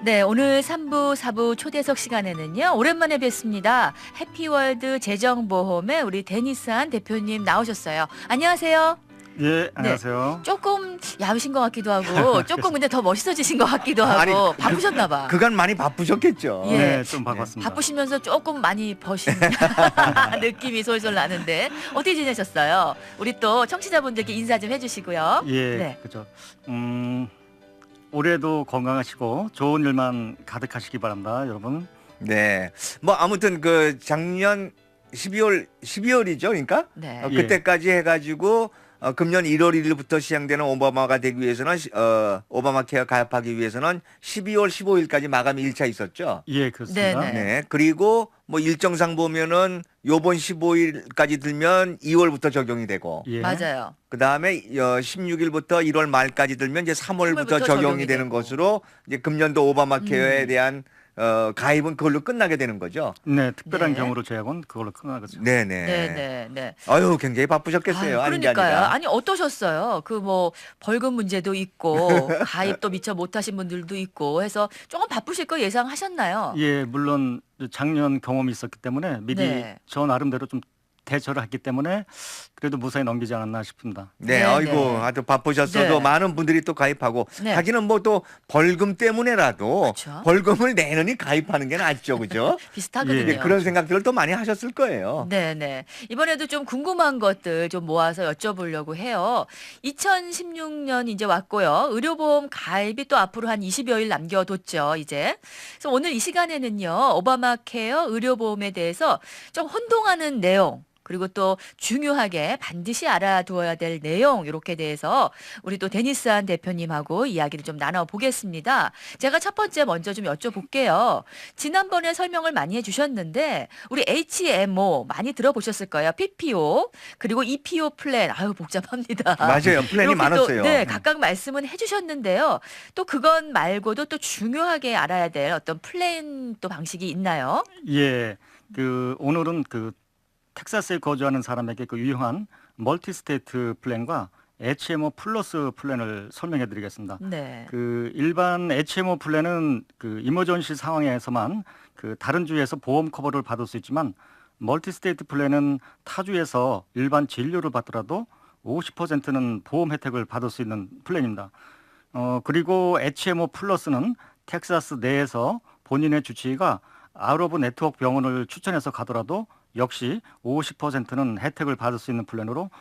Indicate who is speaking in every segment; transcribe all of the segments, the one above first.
Speaker 1: 네, 오늘 3부, 4부 초대석 시간에는요, 오랜만에 뵙습니다. 해피월드 재정보험의 우리 데니스한 대표님 나오셨어요. 안녕하세요.
Speaker 2: 예,
Speaker 1: 네,
Speaker 2: 안녕하세요.
Speaker 1: 조금 야위신 것 같기도 하고, 조금 근데 더 멋있어지신 것 같기도 하고, 바쁘셨나봐.
Speaker 3: 그간 많이 바쁘셨겠죠.
Speaker 1: 예.
Speaker 2: 네, 좀 바꿨습니다.
Speaker 1: 바쁘시면서 조금 많이 버신 느낌이 솔솔 나는데, 어떻게 지내셨어요? 우리 또 청취자분들께 인사 좀 해주시고요.
Speaker 2: 예,
Speaker 1: 네.
Speaker 2: 그죠. 올해도 건강하시고 좋은 일만 가득하시기 바랍니다, 여러분.
Speaker 3: 네. 뭐 아무튼 그 작년 12월이죠. 그러니까
Speaker 1: 네.
Speaker 3: 그때까지 해가지고 금년 1월 1일부터 시행되는 오바마가 되기 위해서는 오바마 케어 가입하기 위해서는 12월 15일까지 마감이 1차 있었죠.
Speaker 2: 예, 그렇습니다.
Speaker 1: 네네.
Speaker 3: 네. 그리고 뭐 일정상 보면은 요번 15일까지 들면 2월부터 적용이 되고
Speaker 2: 예.
Speaker 1: 맞아요.
Speaker 3: 그다음에 16일부터 1월 말까지 들면 이제 3월부터
Speaker 1: 3월부터
Speaker 3: 적용이
Speaker 1: 적용이
Speaker 3: 되는
Speaker 1: 되고.
Speaker 3: 것으로 이제 금년도 오바마 케어에 대한 가입은 그걸로 끝나게 되는 거죠.
Speaker 2: 네, 특별한
Speaker 1: 네.
Speaker 2: 경우로 제약은 그걸로 끝나겠죠.
Speaker 3: 네네.
Speaker 1: 네네네.
Speaker 3: 아유, 굉장히 바쁘셨겠어요. 아닌 게
Speaker 1: 그러니까요.
Speaker 3: 아니라.
Speaker 1: 아니 어떠셨어요? 그 뭐 벌금 문제도 있고 가입도 미처 못하신 분들도 있고 해서 조금 바쁘실 거 예상하셨나요?
Speaker 2: 예, 물론 작년 경험이 있었기 때문에 미리
Speaker 1: 네.
Speaker 2: 저 나름대로 좀 대처를 했기 때문에 그래도 무사히 넘기지 않았나 싶습니다.
Speaker 3: 네,
Speaker 1: 네,
Speaker 3: 아이고,
Speaker 1: 네.
Speaker 3: 아주 바쁘셨어도
Speaker 1: 네.
Speaker 3: 많은 분들이 또 가입하고
Speaker 1: 네.
Speaker 3: 하기는 뭐 또 벌금 때문에라도
Speaker 1: 그렇죠.
Speaker 3: 벌금을 내느니 가입하는 게 낫죠, 그죠?
Speaker 1: 비슷하거든요.
Speaker 2: 예,
Speaker 3: 이제 그런 생각들을 또 많이 하셨을 거예요.
Speaker 1: 네네. 이번에도 좀 궁금한 것들 좀 모아서 여쭤보려고 해요. 2016년 이제 왔고요. 의료보험 가입이 또 앞으로 한 20여일 남겨뒀죠, 이제. 그래서 오늘 이 시간에는요, 오바마 케어 의료보험에 대해서 좀 혼동하는 내용, 그리고 또 중요하게 반드시 알아두어야 될 내용 이렇게 대해서 우리 또 데니스한 대표님하고 이야기를 좀 나눠보겠습니다. 제가 첫 번째 먼저 좀 여쭤볼게요. 지난번에 설명을 많이 해주셨는데 우리 HMO 많이 들어보셨을 거예요. PPO 그리고 EPO 플랜 아유 복잡합니다.
Speaker 3: 맞아요. 플랜이
Speaker 1: 이렇게
Speaker 3: 많았어요.
Speaker 1: 또, 네, 각각 말씀은 해주셨는데요. 또 그건 말고도 또 중요하게 알아야 될 어떤 플랜 또 방식이 있나요?
Speaker 2: 예, 오늘은 텍사스에 거주하는 사람에게 유용한 멀티스테이트 플랜과 HMO 플러스 플랜을 설명해 드리겠습니다.
Speaker 1: 네.
Speaker 2: 일반 HMO 플랜은 이머전시 상황에서만 다른 주에서 보험 커버를 받을 수 있지만 멀티스테이트 플랜은 타 주에서 일반 진료를 받더라도 50%는 보험 혜택을 받을 수 있는 플랜입니다. 그리고 HMO 플러스는 텍사스 내에서 본인의 주치의가 아웃 오브 네트워크 병원을 추천해서 가더라도 역시 50%는 혜택을 받을 수 있는 플랜으로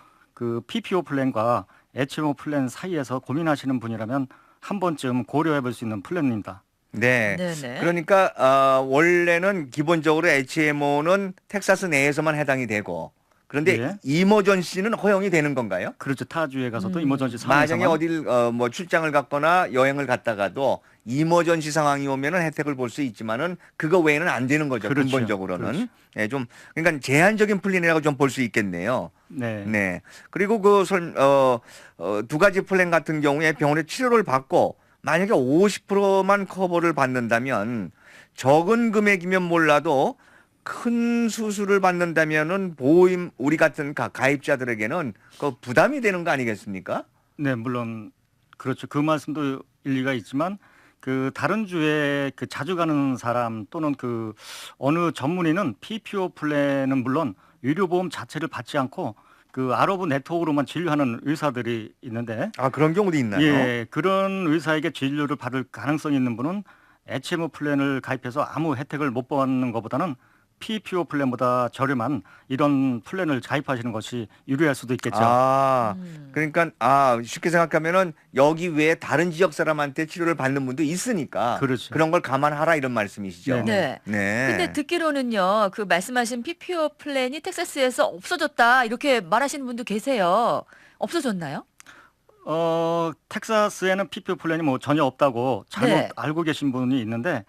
Speaker 2: PPO 플랜과 HMO 플랜 사이에서 고민하시는 분이라면 한 번쯤 고려해 볼 수 있는 플랜입니다.
Speaker 3: 네.
Speaker 1: 네네.
Speaker 3: 그러니까 원래는 기본적으로 HMO는 텍사스 내에서만 해당이 되고 그런데
Speaker 2: 예.
Speaker 3: 이머전시는 허용이 되는 건가요?
Speaker 2: 그렇죠. 타주에 가서도
Speaker 1: 음.
Speaker 2: 이머전시
Speaker 3: 만약에
Speaker 2: 상황에서만
Speaker 3: 어딜 뭐 출장을 갔거나 여행을 갔다가도 이머전시 상황이 오면은 혜택을 볼 수 있지만은 그거 외에는 안 되는 거죠.
Speaker 2: 그렇죠.
Speaker 3: 근본적으로는.
Speaker 2: 그렇죠.
Speaker 3: 예, 좀 그러니까 제한적인 플랜이라고 좀 볼 수 있겠네요.
Speaker 2: 네.
Speaker 3: 네. 그리고 두 가지 플랜 같은 경우에 병원에 치료를 받고 만약에 50%만 커버를 받는다면 적은 금액이면 몰라도 큰 수술을 받는다면은 보험 우리 같은 가입자들에게는 그 부담이 되는 거 아니겠습니까?
Speaker 2: 네, 물론 그렇죠. 그 말씀도 일리가 있지만 다른 주에 자주 가는 사람 또는 어느 전문의는 PPO 플랜은 물론 의료보험 자체를 받지 않고 아웃 오브 네트워크로만 진료하는 의사들이 있는데
Speaker 3: 아, 그런 경우도 있나요?
Speaker 2: 예, 그런 의사에게 진료를 받을 가능성이 있는 분은 HMO 플랜을 가입해서 아무 혜택을 못 받는 것보다는 PPO 플랜보다 저렴한 이런 플랜을 가입하시는 것이 유리할 수도 있겠죠.
Speaker 3: 아, 그러니까 쉽게 생각하면은 여기 외에 다른 지역 사람한테 치료를 받는 분도 있으니까
Speaker 2: 그렇죠.
Speaker 3: 그런 걸 감안하라 이런 말씀이시죠.
Speaker 1: 네.
Speaker 3: 네.
Speaker 1: 근데 듣기로는요, 그 말씀하신 PPO 플랜이 텍사스에서 없어졌다 이렇게 말하시는 분도 계세요. 없어졌나요?
Speaker 2: 텍사스에는 PPO 플랜이 뭐 전혀 없다고 잘못
Speaker 1: 네.
Speaker 2: 알고 계신 분이 있는데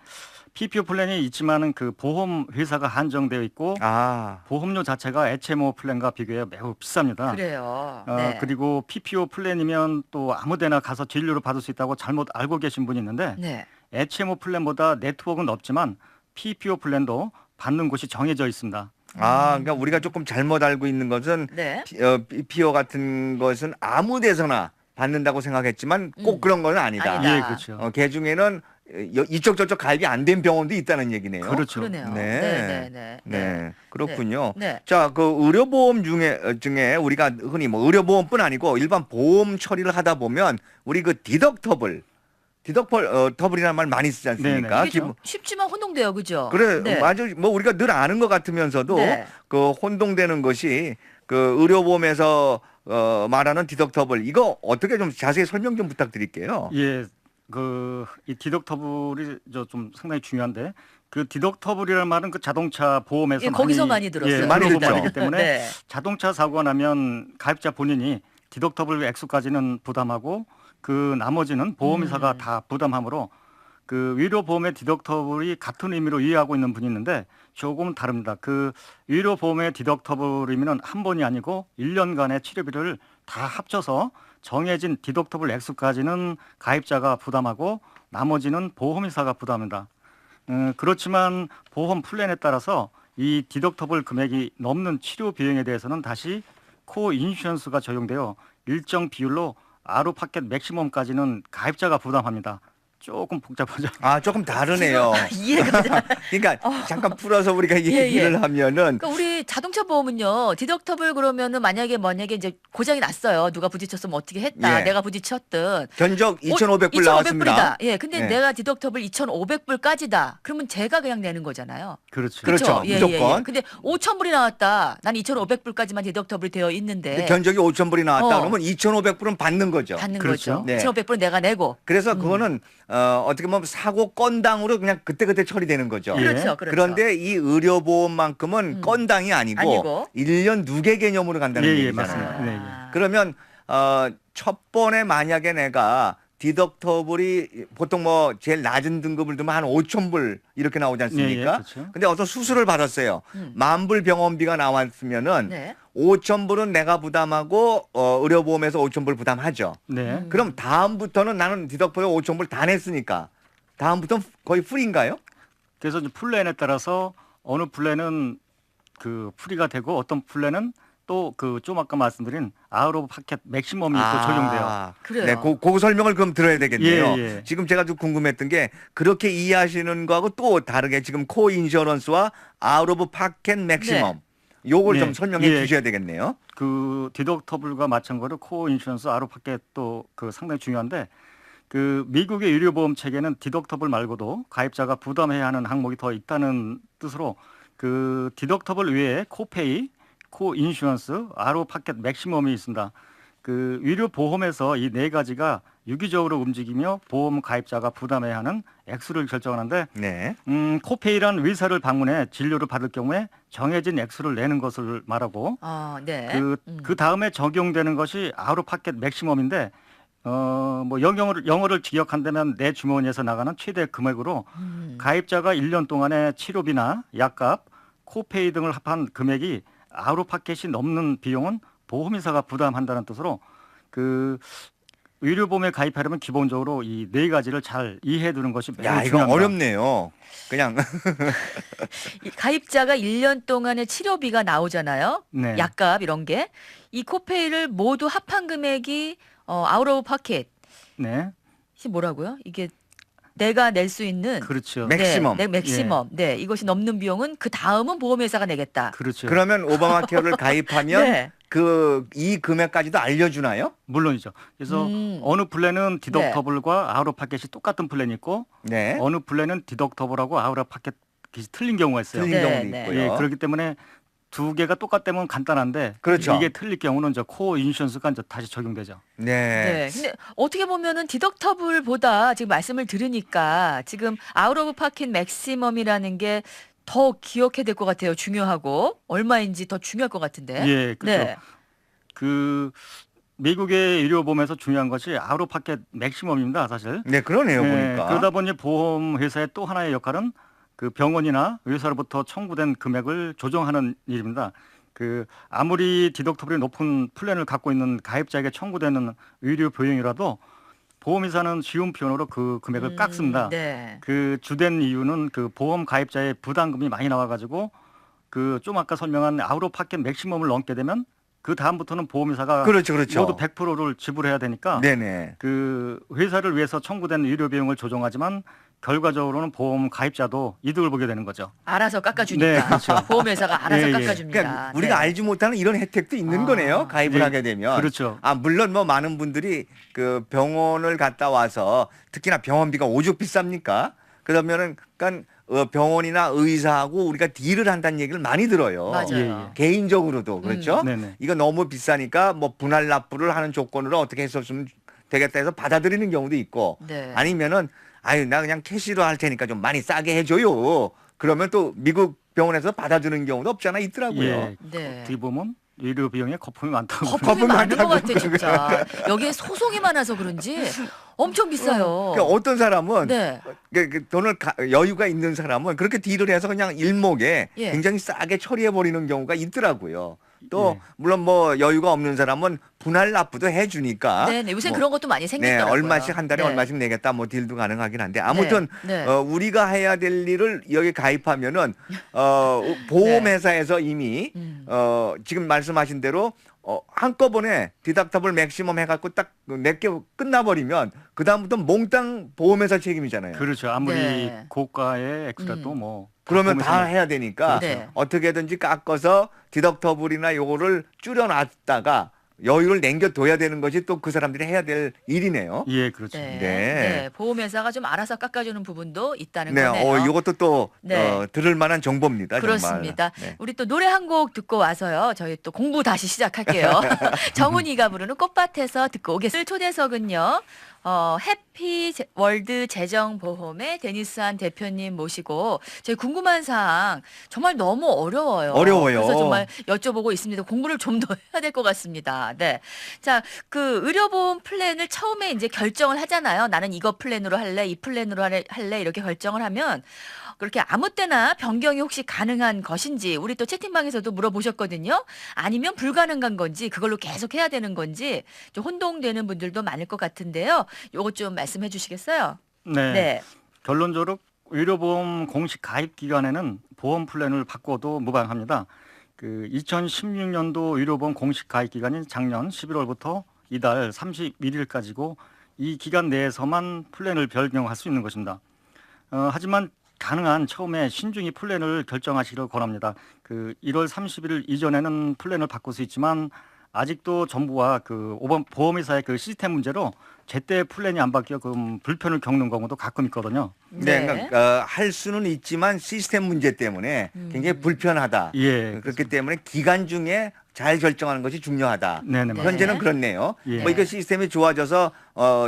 Speaker 2: PPO 플랜이 있지만은 보험 회사가 한정되어 있고
Speaker 3: 아,
Speaker 2: 보험료 자체가 HMO 플랜과 비교해 매우 비쌉니다.
Speaker 1: 그래요. 네.
Speaker 2: 그리고 PPO 플랜이면 또 아무데나 가서 진료를 받을 수 있다고 잘못 알고 계신 분이 있는데
Speaker 1: 네.
Speaker 2: HMO 플랜보다 네트워크는 없지만 PPO 플랜도 받는 곳이 정해져 있습니다.
Speaker 3: 그러니까 우리가 조금 잘못 알고 있는 것은
Speaker 1: 네.
Speaker 3: PPO 같은 것은 아무 데서나 받는다고 생각했지만 꼭 그런 건 아니다.
Speaker 1: 아니다.
Speaker 2: 예, 그렇죠.
Speaker 3: 그 중에는 이쪽 저쪽 가입이 안 된 병원도 있다는 얘기네요.
Speaker 2: 그렇죠.
Speaker 1: 그러네요.
Speaker 3: 네.
Speaker 1: 네.
Speaker 3: 그렇군요.
Speaker 1: 네.
Speaker 3: 자, 그 의료보험 중에 우리가 흔히 뭐 의료보험뿐 아니고 일반 보험 처리를 하다 보면 우리 그 디덕터블이라는 말 많이 쓰지 않습니까?
Speaker 2: 네네.
Speaker 1: 이게 쉽지만 혼동돼요, 그죠?
Speaker 3: 그래,
Speaker 1: 네.
Speaker 3: 아주 뭐 우리가 늘 아는 것 같으면서도
Speaker 1: 네.
Speaker 3: 그 혼동되는 것이 그 의료보험에서 말하는 디덕터블 이거 어떻게 좀 자세히 설명 좀 부탁드릴게요.
Speaker 2: 예, 이 디덕터블이 좀 상당히 중요한데 그 디덕터블이라는 말은 그 자동차 보험에서
Speaker 1: 예, 거기서 많이 들었어요.
Speaker 2: 예,
Speaker 3: 많이
Speaker 2: 들어본
Speaker 3: 듣죠.
Speaker 2: 말이기 때문에
Speaker 1: 네.
Speaker 2: 자동차 사고가 나면 가입자 본인이 디덕터블 액수까지는 부담하고 그 나머지는 보험회사가 다 부담하므로 그 의료보험의 디덕터블이 같은 의미로 이해하고 있는 분이 있는데 조금 다릅니다. 그 의료보험의 디덕터블 의미는 한 번이 아니고 1년간의 치료비를 다 합쳐서 정해진 디덕터블 액수까지는 가입자가 부담하고 나머지는 보험회사가 부담합니다. 그렇지만 보험 플랜에 따라서 이 디덕터블 금액이 넘는 치료 비용에 대해서는 다시 코 인슈런스가 적용되어 일정 비율로 아웃파켓 맥시멈까지는 가입자가 부담합니다. 조금 복잡하죠.
Speaker 3: 아, 조금 다르네요.
Speaker 1: 이해가 돼.
Speaker 3: 그러니까 잠깐 풀어서 우리가
Speaker 1: 예.
Speaker 3: 얘기를 하면은
Speaker 1: 그러니까 우리 자동차 보험은요, 디덕터블 그러면은 만약에 이제 고장이 났어요. 누가 부딪혔으면 어떻게 했다.
Speaker 3: 예.
Speaker 1: 내가 부딪혔든.
Speaker 3: 견적 2,500불 나왔습니다.
Speaker 1: 2,500불이다. 예, 근데
Speaker 3: 네.
Speaker 1: 내가 디덕터블 2,500불까지다. 그러면 제가 그냥 내는 거잖아요.
Speaker 2: 그렇죠.
Speaker 3: 그렇죠. 무조건.
Speaker 1: 근데 5,000불이 나왔다. 난 2,500불까지만 디덕터블이 되어 있는데
Speaker 3: 근데 견적이 5,000불이 나왔다
Speaker 1: 어.
Speaker 3: 그러면 2,500불은 받는 거죠.
Speaker 1: 받는
Speaker 2: 그렇죠.
Speaker 1: 거죠.
Speaker 3: 네.
Speaker 1: 2,500불은 내가 내고.
Speaker 3: 그래서 그거는 어떻게 보면 사고 건당으로 그냥 그때그때 처리되는 거죠.
Speaker 2: 예.
Speaker 1: 그렇죠.
Speaker 3: 그런데 이 의료보험만큼은 건당이 아니고
Speaker 1: 아니고.
Speaker 3: 1년 누계 개념으로 간다는
Speaker 2: 예, 예,
Speaker 3: 얘기잖아요.
Speaker 2: 맞습니다. 네, 예.
Speaker 3: 그러면 첫 번에 만약에 내가 디덕터블이 보통 뭐 제일 낮은 등급을 두면 한 5,000불 이렇게 나오지 않습니까?
Speaker 2: 예, 예, 그렇죠.
Speaker 3: 근데 어떤 수술을 받았어요. 10,000불 병원비가 나왔으면은
Speaker 1: 네.
Speaker 3: 5,000불은 내가 부담하고 의료보험에서 5,000불 부담하죠.
Speaker 2: 네.
Speaker 3: 그럼 다음부터는 나는 디덕터블 5,000불 다 냈으니까 다음부터는 거의 풀인가요?
Speaker 2: 그래서 이제 플랜에 따라서 어느 플랜은 그 프리가 되고 어떤 플랜은 또 그 좀 아까 말씀드린 아웃 오브 파켓 맥시멈이 또 적용돼요.
Speaker 1: 그래요.
Speaker 3: 네, 그 설명을 그럼 들어야 되겠네요.
Speaker 2: 예, 예.
Speaker 3: 지금 제가 좀 궁금했던 게 그렇게 이해하시는 거하고 또 다르게 지금 코 인셔런스와 아웃 오브 파켓 맥시멈 요걸
Speaker 2: 네.
Speaker 3: 좀 설명해
Speaker 2: 예.
Speaker 3: 주셔야 되겠네요.
Speaker 2: 그 디덕터블과 마찬가지로 코어 인슈런스 아웃 오브 파켓도 그 상당히 중요한데 그 미국의 의료보험 체계는 디덕터블 말고도 가입자가 부담해야 하는 항목이 더 있다는 뜻으로 그 디덕터블 외에 코페이, 코 인슈런스, 아웃 오브 파켓 맥시멈이 있습니다. 그 의료보험에서 이 네 가지가 유기적으로 움직이며 보험 가입자가 부담해야 하는 액수를 결정하는데
Speaker 3: 네.
Speaker 2: 코페이란 의사를 방문해 진료를 받을 경우에 정해진 액수를 내는 것을 말하고
Speaker 1: 네.
Speaker 2: 그 다음에 적용되는 것이 아웃 오브 파켓 맥시멈인데 뭐 영어를 직역한다면 내 주머니에서 나가는 최대 금액으로 가입자가 1년 동안의 치료비나 약값, 코페이 등을 합한 금액이 아웃 오브 파켓이 넘는 비용은 보험회사가 부담한다는 뜻으로 그 의료보험에 가입하려면 기본적으로 이 네 가지를 잘 이해해 두는 것이 매우
Speaker 3: 야, 이거
Speaker 2: 중요합니다.
Speaker 3: 어렵네요. 그냥
Speaker 1: 이 가입자가 1년 동안의 치료비가 나오잖아요.
Speaker 2: 네.
Speaker 1: 약값 이런 게. 이 코페이를 모두 합한 금액이 아웃 오브 파켓.
Speaker 2: 네,
Speaker 1: 이게 뭐라고요? 이게 내가 낼 수 있는
Speaker 2: 그렇죠.
Speaker 3: 맥시멈.
Speaker 1: 네, 맥시멈. 네, 이것이 넘는 비용은 그 다음은 보험회사가 내겠다.
Speaker 2: 그렇죠.
Speaker 3: 그러면 오바마 케어를 가입하면
Speaker 1: 네.
Speaker 3: 이 금액까지도 알려주나요?
Speaker 2: 물론이죠. 그래서 어느 플랜은 디덕터블과 아웃 오브 파켓이 똑같은 플랜이 있고
Speaker 3: 네.
Speaker 2: 어느 플랜은 디덕터블하고 아웃 오브 파켓이 틀린 경우가 있어요.
Speaker 3: 틀린
Speaker 1: 네,
Speaker 3: 경우도
Speaker 1: 네.
Speaker 3: 있고요.
Speaker 2: 예, 그렇기 때문에 두 개가 똑같다면 간단한데
Speaker 3: 그렇죠.
Speaker 2: 이게 틀릴 경우는 이제 코어 인슈런스가 이제 다시 적용되죠.
Speaker 3: 네.
Speaker 1: 네. 근데 어떻게 보면은 디덕터블보다 지금 말씀을 들으니까 지금 아웃 오브 파켓 맥시멈이라는 게 더 기억해야 될 것 같아요. 중요하고 얼마인지 더 중요할 것 같은데.
Speaker 2: 예, 그렇죠.
Speaker 1: 네.
Speaker 2: 그 미국의 의료보험에서 중요한 것이 아웃 오브 파켓 맥시멈입니다, 사실.
Speaker 3: 네, 그러네요,
Speaker 2: 예,
Speaker 3: 보니까.
Speaker 2: 그러다 보니 보험 회사의 또 하나의 역할은 그 병원이나 의사로부터 청구된 금액을 조정하는 일입니다. 그 아무리 디덕터블이 높은 플랜을 갖고 있는 가입자에게 청구되는 의료 비용이라도 보험회사는 쉬운 표현으로 그 금액을 깎습니다.
Speaker 1: 네.
Speaker 2: 그 주된 이유는 그 보험 가입자의 부담금이 많이 나와가지고 그 좀 아까 설명한 아웃 오브 파켓 맥시멈을 넘게 되면 그 다음부터는 보험회사가
Speaker 3: 그렇죠, 그렇죠.
Speaker 2: 모두 100%를 지불해야 되니까
Speaker 3: 네네.
Speaker 2: 그 회사를 위해서 청구된 의료 비용을 조정하지만 결과적으로는 보험 가입자도 이득을 보게 되는 거죠.
Speaker 1: 알아서 깎아주니까.
Speaker 2: 네, 그렇죠.
Speaker 1: 보험회사가 알아서
Speaker 2: 예, 예.
Speaker 1: 깎아줍니다.
Speaker 3: 그러니까 우리가
Speaker 1: 네.
Speaker 3: 알지 못하는 이런 혜택도 있는
Speaker 1: 아.
Speaker 3: 거네요. 가입을
Speaker 2: 네,
Speaker 3: 하게 되면.
Speaker 2: 그렇죠.
Speaker 3: 아, 물론 뭐 많은 분들이 그 병원을 갔다 와서 특히나 병원비가 오죽 비쌉니까? 그러면은 그러니까 병원이나 의사하고 우리가 딜을 한다는 얘기를 많이 들어요.
Speaker 1: 맞아요.
Speaker 2: 예, 예.
Speaker 3: 개인적으로도 그렇죠.
Speaker 2: 네네.
Speaker 3: 이거 너무 비싸니까 뭐 분할 납부를 하는 조건으로 어떻게 했었으면 되겠다 해서 받아들이는 경우도 있고
Speaker 1: 네.
Speaker 3: 아니면은 아유 나 그냥 캐시로 할 테니까 좀 많이 싸게 해줘요. 그러면 또 미국 병원에서 받아주는 경우도 없잖아 있더라고요.
Speaker 2: 예.
Speaker 1: 네.
Speaker 2: 어떻게 보면 의료 비용에 거품이 많다고.
Speaker 1: 거품이
Speaker 3: 거품
Speaker 1: 많은 것
Speaker 3: 많다고
Speaker 1: 같아 진짜. 여기에 소송이 많아서 그런지 엄청 비싸요.
Speaker 3: 그러니까 어떤 사람은
Speaker 1: 네.
Speaker 3: 그 돈을 여유가 있는 사람은 그렇게 딜을 해서 그냥 일목에
Speaker 1: 예.
Speaker 3: 굉장히 싸게 처리해 버리는 경우가 있더라고요. 또
Speaker 2: 예.
Speaker 3: 물론 뭐 여유가 없는 사람은 분할 납부도 해주니까.
Speaker 1: 네, 요새
Speaker 3: 뭐
Speaker 1: 그런 것도 많이
Speaker 3: 네,
Speaker 1: 생겼더라고요.
Speaker 3: 얼마씩 한 달에
Speaker 1: 네.
Speaker 3: 얼마씩 내겠다 뭐 딜도 가능하긴 한데 아무튼
Speaker 1: 네.
Speaker 3: 우리가 해야 될 일을 여기 가입하면은 보험회사에서 이미 지금 말씀하신 대로 한꺼번에 디덕터블 맥시멈 해갖고 딱 내게 끝나버리면 그 다음부터 몽땅 보험회사 책임이잖아요.
Speaker 2: 그렇죠. 아무리
Speaker 1: 네.
Speaker 2: 고가의 액수라도 뭐.
Speaker 3: 그러면 다
Speaker 2: 보험회사-
Speaker 3: 해야 되니까
Speaker 1: 네.
Speaker 3: 어떻게든지 깎아서 디덕터블이나 요거를 줄여놨다가 여유를 남겨둬야 되는 것이 또 그 사람들이 해야 될 일이네요.
Speaker 2: 예, 그렇죠.
Speaker 1: 네.
Speaker 3: 네.
Speaker 1: 네. 보험회사가 좀 알아서 깎아주는 부분도 있다는
Speaker 3: 네,
Speaker 1: 거네요.
Speaker 3: 이것도 또
Speaker 1: 네.
Speaker 3: 들을 만한 정보입니다.
Speaker 1: 그렇습니다.
Speaker 3: 정말. 네.
Speaker 1: 우리 또 노래 한 곡 듣고 와서요. 저희 또 공부 다시 시작할게요. 정훈이가 부르는 꽃밭에서 듣고 오겠습니다. 초대석은요. 해피 월드 재정보험의 데니스한 대표님 모시고 저희 궁금한 사항 정말 너무 어려워요.
Speaker 3: 어려워요.
Speaker 1: 그래서 정말 여쭤보고 있습니다. 공부를 좀 더 해야 될 것 같습니다. 네. 자, 그 의료보험 플랜을 처음에 이제 결정을 하잖아요. 나는 이거 플랜으로 할래, 이 플랜으로 할래 이렇게 결정을 하면 그렇게 아무 때나 변경이 혹시 가능한 것인지 우리 또 채팅방에서도 물어보셨거든요. 아니면 불가능한 건지 그걸로 계속 해야 되는 건지 좀 혼동되는 분들도 많을 것 같은데요. 요거 좀 말씀해 주시겠어요?
Speaker 2: 네.
Speaker 1: 네.
Speaker 2: 결론적으로 의료보험 공식 가입 기간에는 보험 플랜을 바꿔도 무방합니다. 그 2016년도 의료보험 공식 가입 기간이 작년 11월부터 이달 31일까지고 이 기간 내에서만 플랜을 변경할 수 있는 것입니다. 하지만 가능한 처음에 신중히 플랜을 결정하시기를 권합니다. 그 1월 30일 이전에는 플랜을 바꿀 수 있지만 아직도 정부와 그 보험회사의 그 시스템 문제로 제때 플랜이 안 바뀌어 그 불편을 겪는 경우도 가끔 있거든요.
Speaker 3: 네, 그러니까 할 수는 있지만 시스템 문제 때문에 굉장히 불편하다.
Speaker 2: 예.
Speaker 3: 그렇기 때문에 기간 중에 잘 결정하는 것이 중요하다.
Speaker 2: 네네.
Speaker 1: 네.
Speaker 3: 현재는 그렇네요.
Speaker 2: 예.
Speaker 3: 뭐 이거 시스템이 좋아져서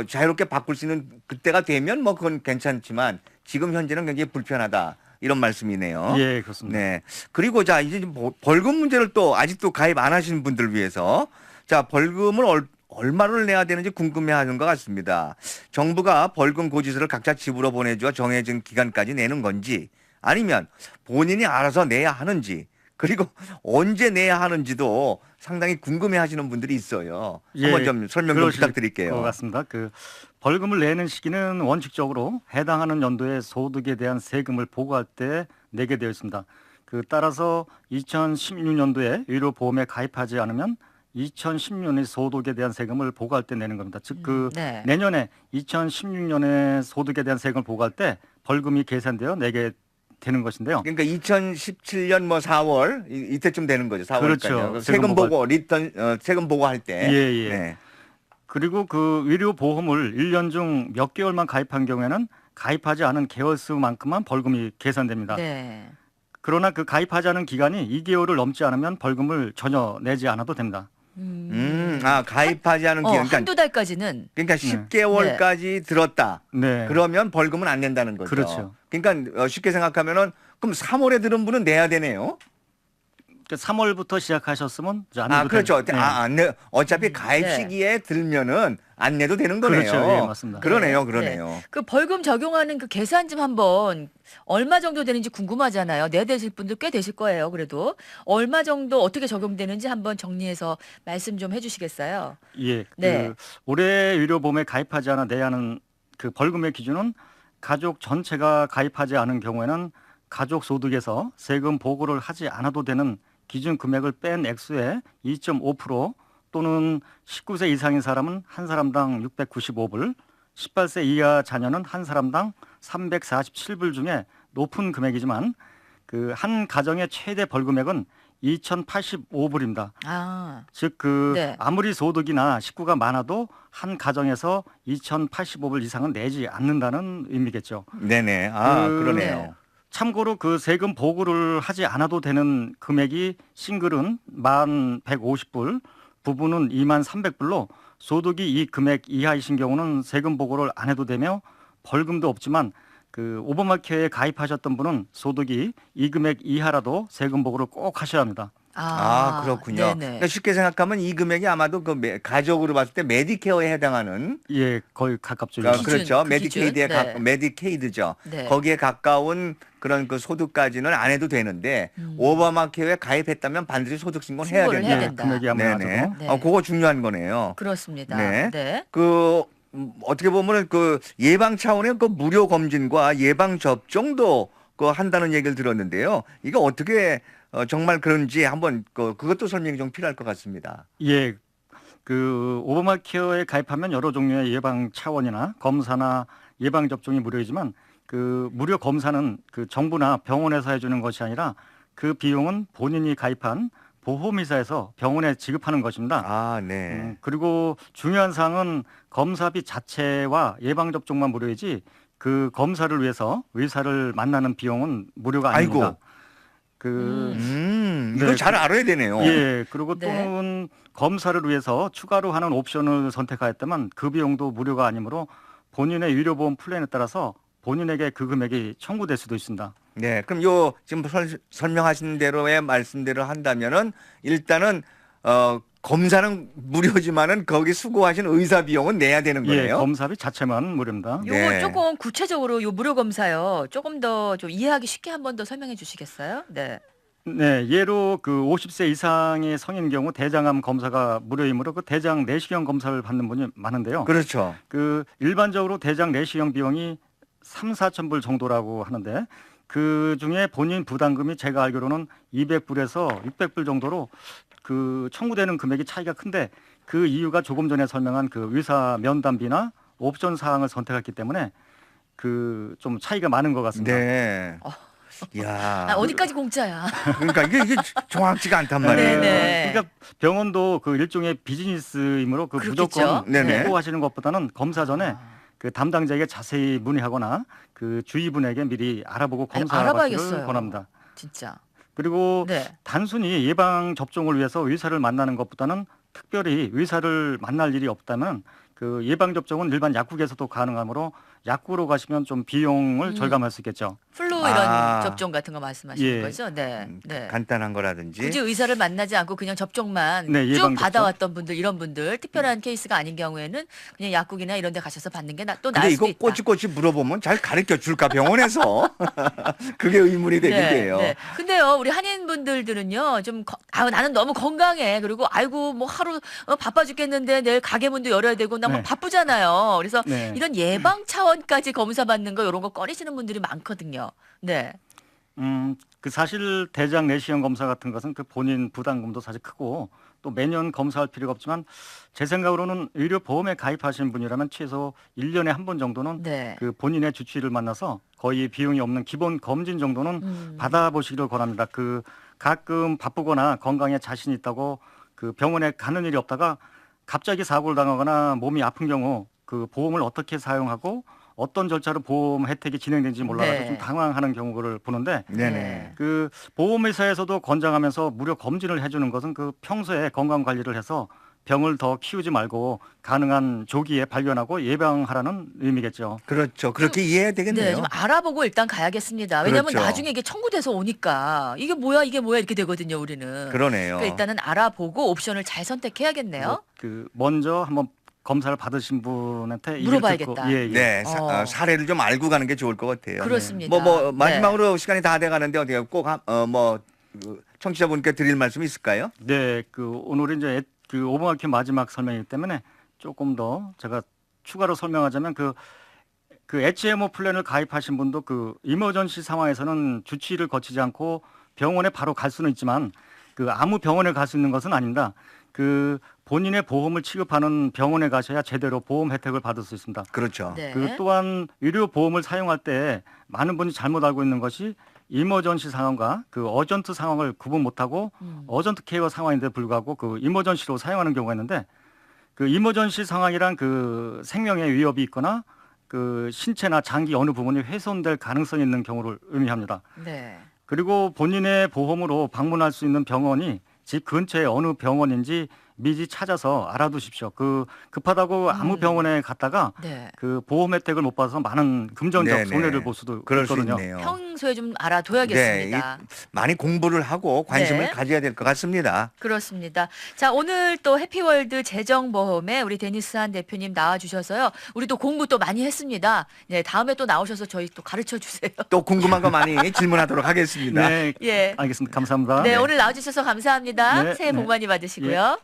Speaker 3: 자유롭게 바꿀 수 있는 그때가 되면 뭐 그건 괜찮지만 지금 현재는 굉장히 불편하다. 이런 말씀이네요.
Speaker 2: 예, 그렇습니다.
Speaker 3: 네. 그리고 자 이제 벌금 문제를 또 아직도 가입 안 하시는 분들 위해서 자 벌금을 얼마를 내야 되는지 궁금해하는 것 같습니다. 정부가 벌금 고지서를 각자 집으로 보내주어 정해진 기간까지 내는 건지 아니면 본인이 알아서 내야 하는지 그리고 언제 내야 하는지도 상당히 궁금해하시는 분들이 있어요. 한번 좀 설명 좀
Speaker 2: 그러실
Speaker 3: 부탁드릴게요.
Speaker 2: 것 같습니다. 그 벌금을 내는 시기는 원칙적으로 해당하는 연도의 소득에 대한 세금을 보고할 때 내게 되어 있습니다. 그 따라서 2016년도에 의료보험에 가입하지 않으면 2016년의 소득에 대한 세금을 보고할 때 내는 겁니다. 즉 그
Speaker 1: 네.
Speaker 2: 내년에 2016년의 소득에 대한 세금을 보고할 때 벌금이 계산되어 내게 되는 것인데요.
Speaker 3: 그러니까 2017년 뭐 4월 이때쯤 되는 거죠. 4월까지.
Speaker 2: 그렇죠.
Speaker 3: 세금 보고 리턴 세금 보고할 때.
Speaker 2: 예, 예.
Speaker 3: 네.
Speaker 2: 그리고 그 의료보험을 1년 중 몇 개월만 가입한 경우에는 가입하지 않은 개월 수만큼만 벌금이 계산됩니다.
Speaker 1: 네.
Speaker 2: 그러나 그 가입하지 않은 기간이 2개월을 넘지 않으면 벌금을 전혀 내지 않아도 됩니다.
Speaker 3: 가입하지 않은 기간.
Speaker 1: 한두 달까지는
Speaker 3: 그러니까 10개월까지 들었다.
Speaker 2: 네.
Speaker 3: 그러면 벌금은 안 낸다는 거죠.
Speaker 2: 그렇죠.
Speaker 3: 그러니까 쉽게 생각하면은 그럼 3월에 들은 분은 내야 되네요.
Speaker 2: 3월부터 시작하셨으면 이제 안 내도
Speaker 3: 그렇죠.
Speaker 2: 네.
Speaker 3: 안 내. 어차피 가입
Speaker 1: 네.
Speaker 3: 시기에 들면은 안 내도 되는 거네요.
Speaker 2: 그렇죠. 예, 맞습니다.
Speaker 3: 그러네요.
Speaker 1: 네.
Speaker 3: 그러네요.
Speaker 1: 그 벌금 적용하는 그 계산 좀 한번 얼마 정도 되는지 궁금하잖아요. 내야 되실 분들 꽤 되실 거예요. 그래도 얼마 정도 어떻게 적용되는지 한번 정리해서 말씀 좀 해주시겠어요?
Speaker 2: 예.
Speaker 1: 네.
Speaker 2: 그 올해 의료보험에 가입하지 않아 내야 하는 그 벌금의 기준은 가족 전체가 가입하지 않은 경우에는 가족 소득에서 세금 보고를 하지 않아도 되는 기준 금액을 뺀 액수의 2.5% 또는 19세 이상인 사람은 한 사람당 695불, 18세 이하 자녀는 한 사람당 347불 중에 높은 금액이지만 그 한 가정의 최대 벌금액은 2,085불입니다.
Speaker 1: 아,
Speaker 2: 즉 그
Speaker 1: 네.
Speaker 2: 아무리 소득이나 식구가 많아도 한 가정에서 2,085불 이상은 내지 않는다는 의미겠죠.
Speaker 3: 네네. 아,
Speaker 2: 그-
Speaker 3: 그러네요.
Speaker 1: 네.
Speaker 2: 참고로 그 세금 보고를 하지 않아도 되는 금액이 싱글은 1,150불, 부부는 23,300불로 소득이 이 금액 이하이신 경우는 세금 보고를 안 해도 되며 벌금도 없지만 그 오버마케에 가입하셨던 분은 소득이 이 금액 이하라도 세금 보고를 꼭 하셔야 합니다.
Speaker 3: 아, 그렇군요.
Speaker 1: 네네.
Speaker 3: 그러니까 쉽게 생각하면 이 금액이 아마도 그 가족으로 봤을 때 메디케어에 해당하는
Speaker 2: 예, 거의 가깝죠.
Speaker 1: 기준,
Speaker 3: 그렇죠.
Speaker 1: 그
Speaker 3: 메디케이드에
Speaker 1: 기준. 네.
Speaker 3: 메디케이드죠.
Speaker 1: 네.
Speaker 3: 거기에 가까운 그런 그 소득까지는 안 해도 되는데
Speaker 1: 음.
Speaker 3: 오바마케어에 가입했다면 반드시 소득 신고를 해야
Speaker 1: 신고를
Speaker 3: 된다.
Speaker 1: 해야
Speaker 2: 예,
Speaker 1: 된다.
Speaker 2: 금액이 아무나
Speaker 3: 네네.
Speaker 2: 가지고.
Speaker 1: 네.
Speaker 3: 그거 중요한 거네요.
Speaker 1: 그렇습니다.
Speaker 3: 네.
Speaker 1: 네.
Speaker 3: 그 어떻게 보면은 그 예방 차원의 그 무료 검진과 예방 접종도 그 한다는 얘기를 들었는데요. 이거 어떻게 정말 그런지 한번 그것도 설명이 좀 필요할 것 같습니다.
Speaker 2: 예, 그 오바마케어에 가입하면 여러 종류의 예방 차원이나 검사나 예방 접종이 무료이지만 그 무료 검사는 그 정부나 병원에서 해주는 것이 아니라 그 비용은 본인이 가입한 보험회사에서 병원에 지급하는 것입니다.
Speaker 3: 아, 네.
Speaker 2: 그리고 중요한 사항은 검사비 자체와 예방 접종만 무료이지 그 검사를 위해서 의사를 만나는 비용은 무료가 아닙니다.
Speaker 3: 아이고.
Speaker 2: 그
Speaker 3: 이거
Speaker 2: 네,
Speaker 3: 잘 알아야 되네요.
Speaker 2: 예, 그리고
Speaker 1: 네.
Speaker 2: 또는 검사를 위해서 추가로 하는 옵션을 선택하였다면 그 비용도 무료가 아니므로 본인의 의료보험 플랜에 따라서 본인에게 그 금액이 청구될 수도 있습니다.
Speaker 3: 네, 그럼 요 지금 설명하신 대로의 말씀대로 한다면은 일단은 검사는 무료지만은 거기 수고하신 의사 비용은 내야 되는
Speaker 2: 예,
Speaker 3: 거네요.
Speaker 2: 검사비 자체만 무료입니다.
Speaker 1: 요거
Speaker 3: 네.
Speaker 1: 조금 구체적으로 요 무료 검사요. 조금 더 좀 이해하기 쉽게 한 번 더 설명해 주시겠어요? 네.
Speaker 2: 네, 예로 그 50세 이상의 성인 경우 대장암 검사가 무료이므로 그 대장 내시경 검사를 받는 분이 많은데요.
Speaker 3: 그렇죠.
Speaker 2: 그 일반적으로 대장 내시경 비용이 3,4천 불 정도라고 하는데 그 중에 본인 부담금이 제가 알기로는 200불에서 600불 정도로 그 청구되는 금액이 차이가 큰데 그 이유가 조금 전에 설명한 그 의사 면담비나 옵션 사항을 선택했기 때문에 그 좀 차이가 많은 것 같습니다.
Speaker 3: 네. 야.
Speaker 1: 아, 어디까지 공짜야?
Speaker 3: 그러니까 이게 정확치가 않단 말이에요.
Speaker 1: 네네.
Speaker 2: 그러니까 병원도 그 일종의 비즈니스이므로 그
Speaker 1: 그렇겠죠.
Speaker 2: 무조건
Speaker 3: 네네.
Speaker 2: 홍보하시는 것보다는 검사 전에 그 담당자에게 자세히 문의하거나 그 주위분에게 미리 알아보고
Speaker 1: 아니,
Speaker 2: 검사하기를
Speaker 1: 알아봐야겠어요.
Speaker 2: 권합니다.
Speaker 1: 진짜.
Speaker 2: 그리고
Speaker 1: 네.
Speaker 2: 단순히 예방 접종을 위해서 의사를 만나는 것보다는 특별히 의사를 만날 일이 없다면 그 예방 접종은 일반 약국에서도 가능하므로 약국으로 가시면 좀 비용을 절감할 수 있겠죠.
Speaker 1: 플루 이런
Speaker 3: 아.
Speaker 1: 접종 같은 거 말씀하시는
Speaker 2: 예.
Speaker 1: 거죠? 네. 네.
Speaker 3: 간단한 거라든지.
Speaker 1: 굳이 의사를 만나지 않고 그냥 접종만
Speaker 2: 네,
Speaker 1: 쭉
Speaker 2: 예방 접종.
Speaker 1: 받아왔던 분들 이런 분들 특별한 케이스가 아닌 경우에는 그냥 약국이나 이런 데 가셔서 받는 게 또
Speaker 3: 근데
Speaker 1: 나을
Speaker 3: 이거
Speaker 1: 수도 있다.
Speaker 3: 꼬치꼬치 물어보면 잘 가르쳐 줄까 병원에서? 그게 의문이 되는데요.
Speaker 1: 근데요, 우리 한인분들은요, 좀, 나는 너무 건강해. 그리고, 아이고, 뭐 하루 바빠 죽겠는데 내일 가게 문도 열어야 되고, 나 뭐
Speaker 2: 네.
Speaker 1: 바쁘잖아요. 그래서
Speaker 2: 네.
Speaker 1: 이런 예방 차원까지 검사 받는 거, 이런 거 꺼리시는 분들이 많거든요. 네.
Speaker 2: 그 사실 대장 내시경 검사 같은 것은 그 본인 부담금도 사실 크고 또 매년 검사할 필요가 없지만 제 생각으로는 의료보험에 가입하신 분이라면 최소 1년에 한 번 정도는
Speaker 1: 네.
Speaker 2: 그 본인의 주치의를 만나서 거의 비용이 없는 기본 검진 정도는 받아보시기를 권합니다. 그 가끔 바쁘거나 건강에 자신 있다고 그 병원에 가는 일이 없다가 갑자기 사고를 당하거나 몸이 아픈 경우 그 보험을 어떻게 사용하고 어떤 절차로 보험 혜택이 진행되는지 몰라서
Speaker 1: 네.
Speaker 2: 좀 당황하는 경우를 보는데
Speaker 3: 네네.
Speaker 2: 그 보험회사에서도 권장하면서 무료 검진을 해주는 것은 그 평소에 건강 관리를 해서 병을 더 키우지 말고 가능한 조기에 발견하고 예방하라는 의미겠죠.
Speaker 3: 그렇죠. 그렇게 이해해야 되겠네요.
Speaker 1: 네, 좀 알아보고 일단 가야겠습니다. 왜냐하면
Speaker 3: 그렇죠.
Speaker 1: 나중에 이게 청구돼서 오니까 이게 뭐야 이렇게 되거든요, 우리는.
Speaker 3: 그러네요.
Speaker 1: 그러니까 일단은 알아보고 옵션을 잘 선택해야겠네요.
Speaker 2: 그 먼저 한번 검사를 받으신 분한테 얘기를
Speaker 1: 물어봐야겠다.
Speaker 2: 듣고, 예, 예.
Speaker 3: 네,
Speaker 1: 어.
Speaker 3: 사례를 좀 알고 가는 게 좋을 것 같아요.
Speaker 1: 그렇습니다.
Speaker 3: 뭐 마지막으로
Speaker 1: 네.
Speaker 3: 시간이 다 돼가는데 어떻게 청취자분께 드릴 말씀 있을까요?
Speaker 2: 네, 그 오늘은 이제 그 오버마켓 마지막 설명이기 때문에 조금 더 제가 추가로 설명하자면 그 HMO 플랜을 가입하신 분도 그 이머전시 상황에서는 주치의를 거치지 않고 병원에 바로 갈 수는 있지만 그 아무 병원에 갈 수 있는 것은 아닙니다. 그 본인의 보험을 취급하는 병원에 가셔야 제대로 보험 혜택을 받을 수 있습니다.
Speaker 3: 그렇죠.
Speaker 1: 네.
Speaker 2: 그 또한 의료 보험을 사용할 때 많은 분이 잘못 알고 있는 것이 이머전시 상황과 그 어전트 상황을 구분 못하고 어전트 케어 상황인데 불구하고 그 이머전시로 사용하는 경우가 있는데 그 이머전시 상황이란 그 생명에 위협이 있거나 그 신체나 장기 어느 부분이 훼손될 가능성이 있는 경우를 의미합니다.
Speaker 1: 네.
Speaker 2: 그리고 본인의 보험으로 방문할 수 있는 병원이 집 근처에 어느 병원인지 미리 찾아서 알아두십시오. 그 급하다고 아무 병원에 갔다가
Speaker 1: 네.
Speaker 2: 그 보험 혜택을 못 받아서 많은 금전적
Speaker 3: 네네.
Speaker 2: 손해를 볼 수도
Speaker 3: 그럴 수
Speaker 2: 있거든요.
Speaker 3: 있네요.
Speaker 1: 평소에 좀 알아둬야겠습니다.
Speaker 3: 네, 많이 공부를 하고 관심을
Speaker 1: 네.
Speaker 3: 가져야 될 것 같습니다.
Speaker 1: 그렇습니다. 자, 오늘 또 해피월드 재정보험에 우리 데니스한 대표님 나와주셔서요. 우리 또 공부 또 많이 했습니다. 네, 다음에 또 나오셔서 저희 또 가르쳐 주세요.
Speaker 3: 또 궁금한 거 많이 질문하도록 하겠습니다.
Speaker 2: 네,
Speaker 1: 예.
Speaker 2: 알겠습니다. 감사합니다.
Speaker 1: 네, 오늘 나와주셔서 감사합니다.
Speaker 2: 네,
Speaker 1: 새해 복
Speaker 2: 네.
Speaker 1: 많이 받으시고요.